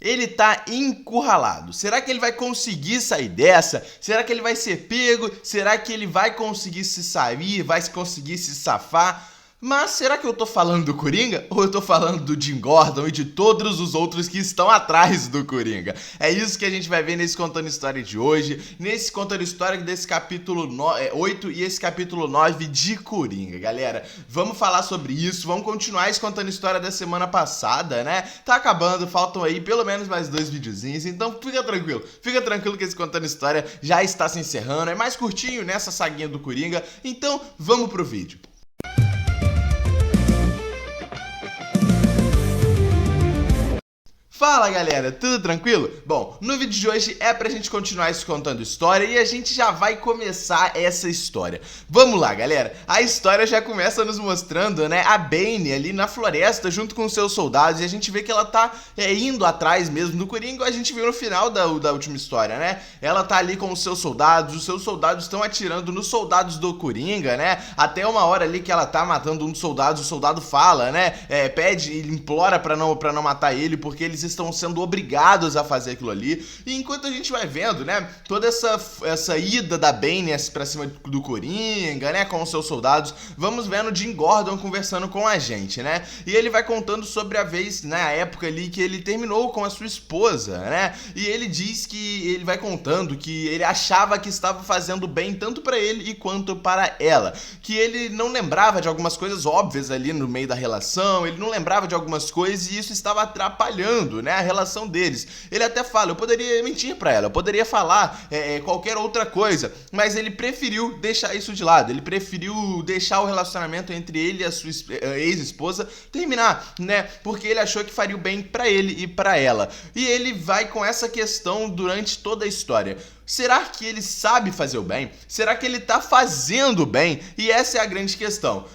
Ele tá encurralado. Será que ele vai conseguir sair dessa? Será que ele vai ser pego? Será que ele vai conseguir se sair? Vai conseguir se safar? Mas será que eu tô falando do Coringa ou eu tô falando do Jim Gordon e de todos os outros que estão atrás do Coringa? É isso que a gente vai ver nesse Contando História de hoje, nesse Contando História desse capítulo 8 e esse capítulo 9 de Coringa, galera. Vamos falar sobre isso, vamos continuar esse Contando História da semana passada, né? Tá acabando, faltam aí pelo menos mais 2 videozinhos, então fica tranquilo que esse Contando História já está se encerrando, é mais curtinho nessa saguinha do Coringa, então vamos pro vídeo. Fala galera, tudo tranquilo? Bom, no vídeo de hoje é pra gente continuar isso contando história e a gente já vai começar essa história. Vamos lá galera, a história já começa nos mostrando, né, a Bane ali na floresta junto com os seus soldados e a gente vê que ela tá indo atrás mesmo do Coringa, a gente viu no final da última história, né? Ela tá ali com os seus soldados estão atirando nos soldados do Coringa, né? Até uma hora ali que ela tá matando um dos soldados, o soldado fala, né, pede, ele implora pra não matar ele porque eles estão sendo obrigados a fazer aquilo ali. E enquanto a gente vai vendo, né, toda essa ida da Bane pra cima do Coringa, né, com os seus soldados, vamos vendo o Jim Gordon conversando com a gente, né? E ele vai contando sobre a vez, né, a época ali que ele terminou com a sua esposa, né? E ele diz que ele vai contando que ele achava que estava fazendo bem tanto pra ele e quanto para ela, que ele não lembrava de algumas coisas óbvias ali no meio da relação, ele não lembrava de algumas coisas e isso estava atrapalhando, né, a relação deles. Ele até fala, eu poderia mentir pra ela, eu poderia falar qualquer outra coisa, mas ele preferiu deixar isso de lado, ele preferiu deixar o relacionamento entre ele e a sua ex-esposa terminar, né, porque ele achou que faria o bem pra ele e pra ela. E ele vai com essa questão durante toda a história. Será que ele sabe fazer o bem? Será que ele tá fazendo o bem? E essa é a grande questão.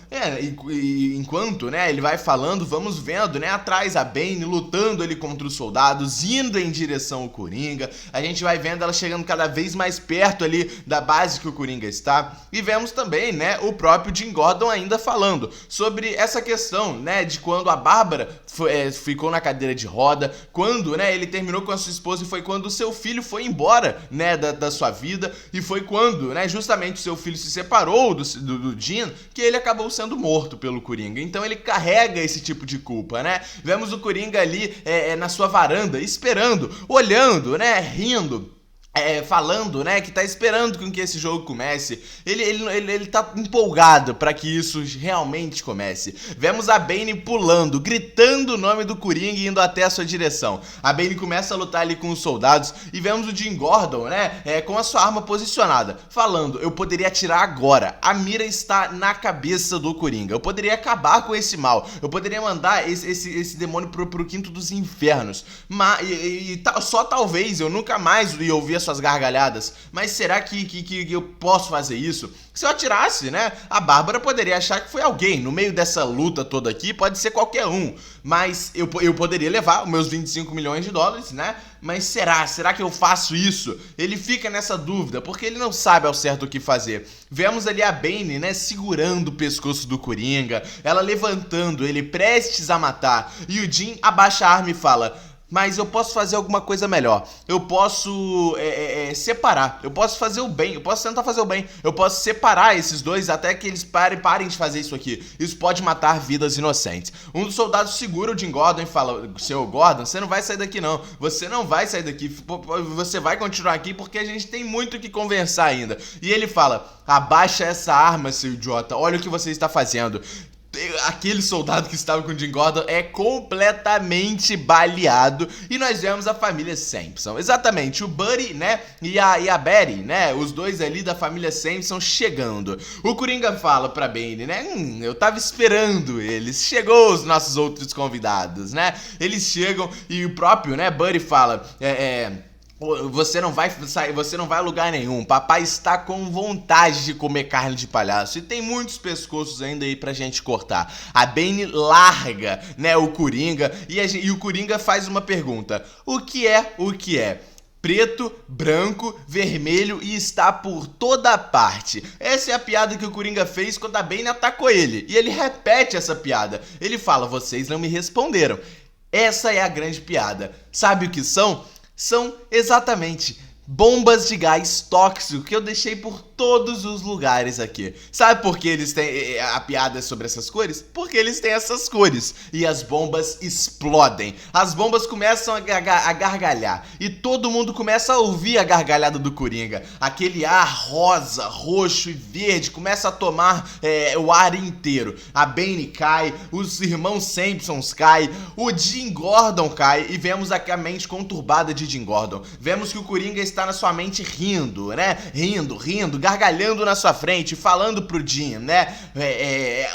Enquanto, né, ele vai falando, vamos vendo, né, atrás a Bane lutando ali contra os soldados, indo em direção ao Coringa. A gente vai vendo ela chegando cada vez mais perto ali da base que o Coringa está. E vemos também, né, o próprio Jim Gordon ainda falando sobre essa questão, né, de quando a Bárbara ficou na cadeira de roda, quando, né, ele terminou com a sua esposa e foi quando o seu filho foi embora, né, da sua vida, e foi quando, né, justamente o seu filho se separou do Jim, que ele acabou sendo morto pelo Coringa. Então ele carrega esse tipo de culpa, né? Vemos o Coringa ali na sua varanda, esperando, olhando, né, rindo, falando, né, que tá esperando com que esse jogo comece. Ele tá empolgado pra que isso realmente comece. Vemos a Bane pulando, gritando o nome do Coringa e indo até a sua direção. A Bane começa a lutar ali com os soldados e vemos o Jim Gordon, né, com a sua arma posicionada, falando, eu poderia atirar agora, a mira está na cabeça do Coringa, eu poderia acabar com esse mal, eu poderia mandar esse demônio pro quinto dos infernos, mas só talvez eu nunca mais ia ouvir as suas gargalhadas, mas será que eu posso fazer isso? Se eu atirasse, né, a Bárbara poderia achar que foi alguém, no meio dessa luta toda aqui, pode ser qualquer um, mas eu poderia levar os meus 25 milhões de dólares, né, mas será que eu faço isso? Ele fica nessa dúvida, porque ele não sabe ao certo o que fazer. Vemos ali a Bane, né, segurando o pescoço do Coringa, ela levantando, ele prestes a matar, e o Jim abaixa a arma e fala, mas eu posso fazer alguma coisa melhor. Eu posso separar. Eu posso fazer o bem. Eu posso tentar fazer o bem. Eu posso separar esses dois até que eles parem de fazer isso aqui. Isso pode matar vidas inocentes. Um dos soldados segura o Jim Gordon e fala, Sr. Gordon, você não vai sair daqui não. Você não vai sair daqui. Você vai continuar aqui porque a gente tem muito o que conversar ainda. E ele fala, abaixa essa arma, seu idiota. Olha o que você está fazendo. Aquele soldado que estava com o Jim Gordon é completamente baleado e nós vemos a família Sampson, exatamente, o Buddy, né, e a Betty, né, os dois ali da família Sampson chegando. O Coringa fala pra Bane, né, eu tava esperando eles, chegou os nossos outros convidados, né, eles chegam e o próprio, né, Buddy fala, você não vai sair, você não vai a lugar nenhum. Papai está com vontade de comer carne de palhaço e tem muitos pescoços ainda aí pra gente cortar. A Bane larga, né, o Coringa e o Coringa faz uma pergunta. O que é? Preto, branco, vermelho e está por toda parte. Essa é a piada que o Coringa fez quando a Bane atacou ele. E ele repete essa piada. Ele fala, vocês não me responderam. Essa é a grande piada. Sabe o que são? São exatamente bombas de gás tóxico que eu deixei por todos os lugares aqui. Sabe por que eles têm a piada sobre essas cores? Porque eles têm essas cores e as bombas explodem. As bombas começam a gargalhar e todo mundo começa a ouvir a gargalhada do Coringa. Aquele ar rosa, roxo e verde começa a tomar o ar inteiro. A Bane cai, os irmãos Simpsons caem, o Jim Gordon cai e vemos aqui a mente conturbada de Jim Gordon. Vemos que o Coringa está na sua mente rindo, né? Rindo, gargalhando na sua frente, falando pro Jim, né?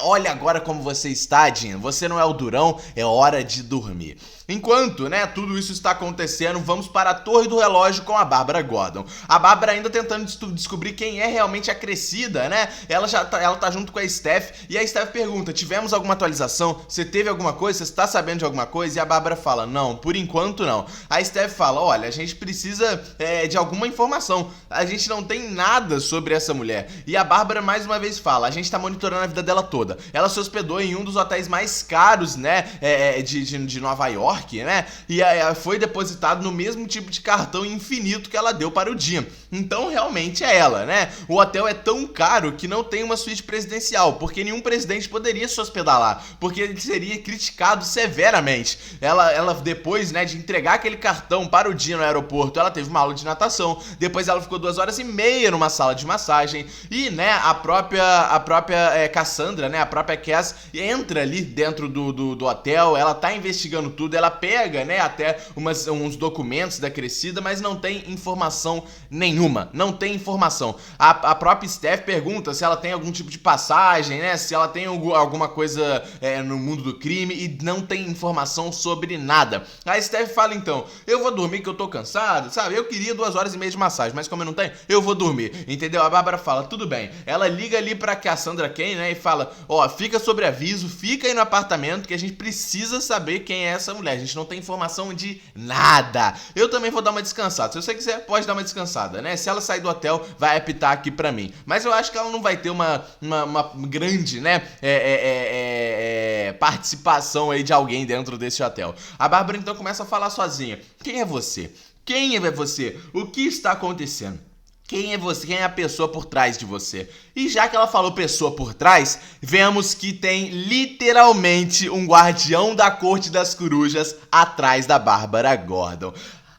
Olha agora como você está, Jim. Você não é o durão, é hora de dormir. Enquanto, né, tudo isso está acontecendo, vamos para a Torre do Relógio com a Bárbara Gordon. A Bárbara ainda tentando descobrir quem é realmente a Crescida, né? Ela tá junto com a Steph e a Steph pergunta: tivemos alguma atualização? Você teve alguma coisa? Você está sabendo de alguma coisa? E a Bárbara fala: não, por enquanto não. A Steph fala: olha, a gente precisa de alguma informação. A gente não tem nada sobre essa mulher. E a Bárbara mais uma vez fala: a gente tá monitorando a vida dela toda. Ela se hospedou em um dos hotéis mais caros, né, de Nova York, né? E foi depositado no mesmo tipo de cartão infinito que ela deu para o Jim. Então realmente é ela, né? O hotel é tão caro que não tem uma suíte presidencial, porque nenhum presidente poderia se hospedar lá, porque ele seria criticado severamente. Ela depois, né, de entregar aquele cartão para o Jim no aeroporto, ela teve uma aula de natação. Depois ela ficou 2h30 numa sala de massagem. E, né, a própria Cassandra, né, a própria Cass entra ali dentro do hotel. Ela tá investigando tudo. Ela pega, né, até uns documentos da Crescida, mas não tem informação nenhuma. Não tem informação. A própria Steph pergunta se ela tem algum tipo de passagem, né, se ela tem alguma coisa no mundo do crime, e não tem informação sobre nada. A Steph fala então: eu vou dormir que eu tô cansado, sabe? Eu queria 2h30 de massagem, mas como eu não tenho, eu vou dormir, entendeu? A Bárbara fala: tudo bem. Ela liga ali pra Cassandra Cain, né, e fala: ó, fica sobre aviso, fica aí no apartamento que a gente precisa saber quem é essa mulher. A gente não tem informação de nada. Eu também vou dar uma descansada. Se você quiser, pode dar uma descansada, né? Se ela sair do hotel, vai apitar aqui pra mim. Mas eu acho que ela não vai ter uma grande, né, participação aí de alguém dentro desse hotel. A Bárbara então começa a falar sozinha: quem é você? Quem é você? O que está acontecendo? Quem é você? Quem é a pessoa por trás de você? E já que ela falou pessoa por trás, vemos que tem literalmente um guardião da Corte das Corujas atrás da Bárbara Gordon.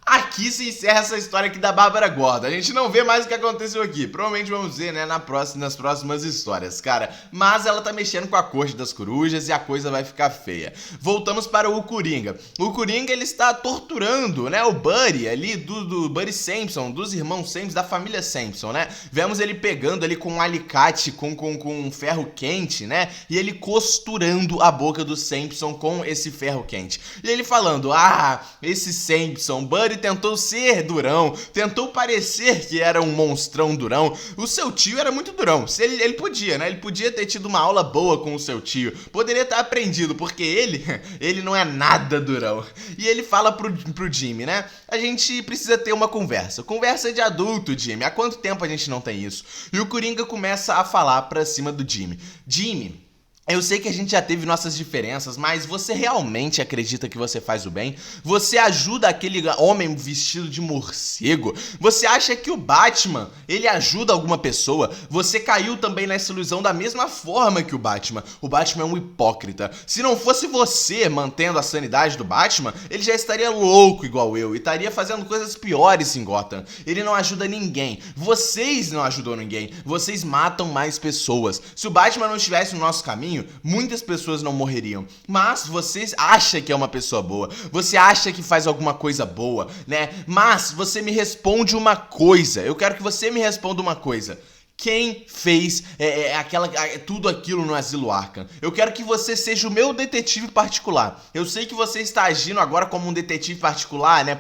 Aqui se encerra essa história aqui da Bárbara Gordon. A gente não vê mais o que aconteceu aqui. Provavelmente vamos ver, né, nas próximas histórias, cara. Mas ela tá mexendo com a Corte das Corujas e a coisa vai ficar feia. Voltamos para o Coringa. O Coringa, ele está torturando, né, o Buddy ali, do Buddy Simpson, dos irmãos Simpson, da família Simpson, né? Vemos ele pegando ali com um alicate, com um ferro quente, né? E ele costurando a boca do Simpson com esse ferro quente. E ele falando: ah, esse Simpson, Buddy tentou ser durão, tentou parecer que era um monstrão durão. O seu tio era muito durão. Ele podia, né? Ele podia ter tido uma aula boa com o seu tio. Poderia ter aprendido, porque ele não é nada durão. E ele fala pro Jimmy, né? A gente precisa ter uma conversa. Conversa de adulto, Jimmy. Há quanto tempo a gente não tem isso? E o Coringa começa a falar pra cima do Jimmy. Jimmy, eu sei que a gente já teve nossas diferenças, mas você realmente acredita que você faz o bem? Você ajuda aquele homem vestido de morcego? Você acha que o Batman, ele ajuda alguma pessoa? Você caiu também nessa ilusão da mesma forma que o Batman. O Batman é um hipócrita. Se não fosse você mantendo a sanidade do Batman, ele já estaria louco igual eu e estaria fazendo coisas piores em Gotham. Ele não ajuda ninguém. Vocês não ajudam ninguém. Vocês matam mais pessoas. Se o Batman não estivesse no nosso caminho, muitas pessoas não morreriam. Mas você acha que é uma pessoa boa, você acha que faz alguma coisa boa, né? Mas você me responde uma coisa. Eu quero que você me responda uma coisa. Quem fez tudo aquilo no Asilo Arkham? Eu quero que você seja o meu detetive particular. Eu sei que você está agindo agora como um detetive particular, né,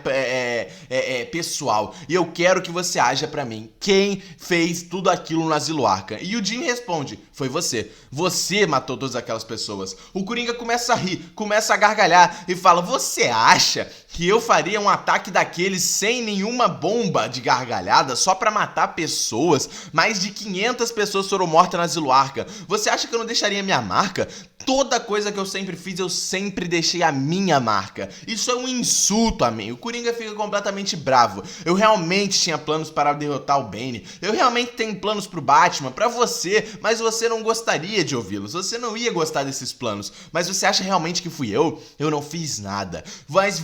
pessoal. E eu quero que você haja pra mim. Quem fez tudo aquilo no Asilo Arkham? E o Jim responde: foi você. Você matou todas aquelas pessoas. O Coringa começa a rir, começa a gargalhar e fala: você acha que eu faria um ataque daqueles sem nenhuma bomba de gargalhada só pra matar pessoas? Mais de 500 pessoas foram mortas na Asilo Arkham. Você acha que eu não deixaria minha marca? Toda coisa que eu sempre fiz, eu sempre deixei a minha marca. Isso é um insulto a mim. O Coringa fica completamente bravo. Eu realmente tinha planos para derrotar o Bane. Eu realmente tenho planos pro Batman, pra você, mas você não gostaria de ouvi-los. Você não ia gostar desses planos. Mas você acha realmente que fui eu? Eu não fiz nada. Mas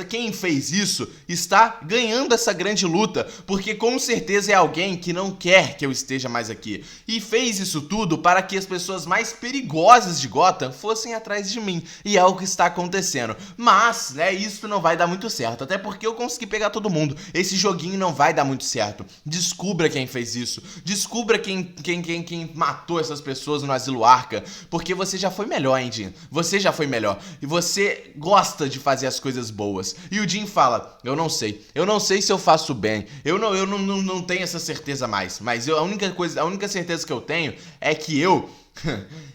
quem fez isso está ganhando essa grande luta, porque com certeza é alguém que não quer que eu esteja mais aqui. E fez isso tudo para que as pessoas mais perigosas de Gotham fossem atrás de mim, e é o que está acontecendo. Mas, né, isso não vai dar muito certo, até porque eu consegui pegar todo mundo. Esse joguinho não vai dar muito certo. Descubra quem fez isso. Descubra quem matou essas pessoas no Asilo Arkham, porque você já foi melhor, hein, Jim? Você já foi melhor. E você gosta de fazer as coisas boas. E o Jim fala, eu não sei se eu faço bem. Eu não tenho essa certeza mais. Mas a única certeza que eu tenho é que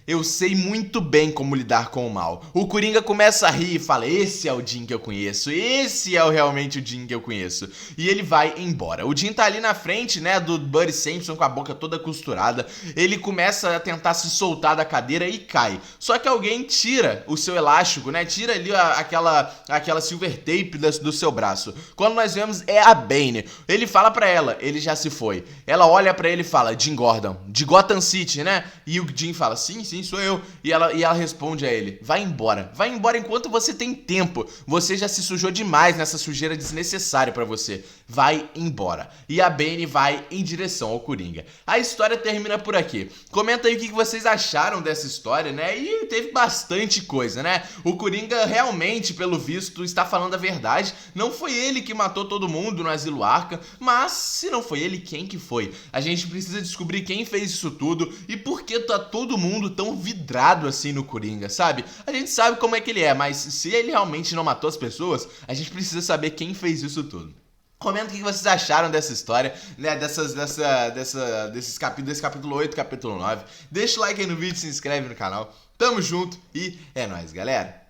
eu sei muito bem como lidar com o mal. O Coringa começa a rir e fala, esse é o Jim que eu conheço, esse é realmente o Jim que eu conheço. E ele vai embora. O Jim tá ali na frente, né, do Buddy Simpson com a boca toda costurada. Ele começa a tentar se soltar da cadeira e cai. Só que alguém tira o seu elástico, né, tira ali aquela silver tape do seu braço. Quando nós vemos é a Bane. Ele fala pra ela, ele já se foi. Ela olha pra ele e fala, Jim Gordon, de Gotham City, né? E o Jim fala, sim, sou eu. E ela responde a ele, vai embora enquanto você tem tempo. Você já se sujou demais nessa sujeira desnecessária pra você. Vai embora. E a Bane vai em direção ao Coringa. A história termina por aqui. Comenta aí o que vocês acharam dessa história, né? E teve bastante coisa, né? O Coringa realmente, pelo visto, está falando a verdade. Não foi ele que matou todo mundo no Asilo Arkham, mas se não foi ele, quem que foi? A gente precisa descobrir quem fez isso tudo e por que tá todo mundo tão vidrado assim no Coringa, sabe? A gente sabe como é que ele é, mas se ele realmente não matou as pessoas, a gente precisa saber quem fez isso tudo. Comenta o que vocês acharam dessa história, né, desse capítulo 8, capítulo 9. Deixa o like aí no vídeo, se inscreve no canal. Tamo junto e é nóis, galera!